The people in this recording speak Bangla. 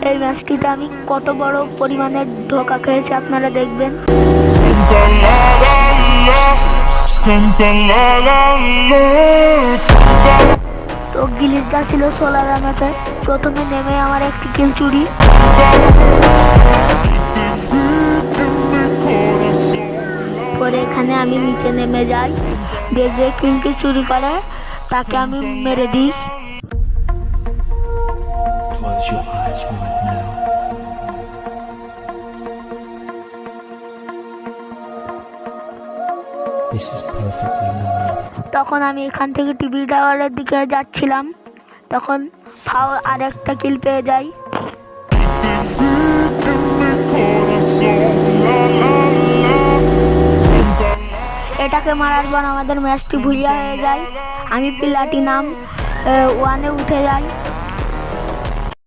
এই ম্যাচটিতে আমি কত বড় পরিমাণে ধোঁকা খেয়েছি আপনারা দেখবেন। তো গিলিসটা ছিল সোলার ম্যাপে। প্রথমে নেমে আমার একটি কিল চুরি। পরে এখানে আমি নিচে নেমে যাই, যে কিলটি চুরি করে তাকে আমি মেরে দিই। Close your eyes right now. This is perfectly normal. তখন আমি এখান থেকে টিভি টাওয়ারের দিকে যাচ্ছিলাম, তখন ফাও আরেকটা কিল পেয়ে যাই। এটাকে মারার পর আমাদের ম্যাচটি ভুলিয়া হয়ে যায়। আমি প্লাটিনাম 1-এ উঠে যাই।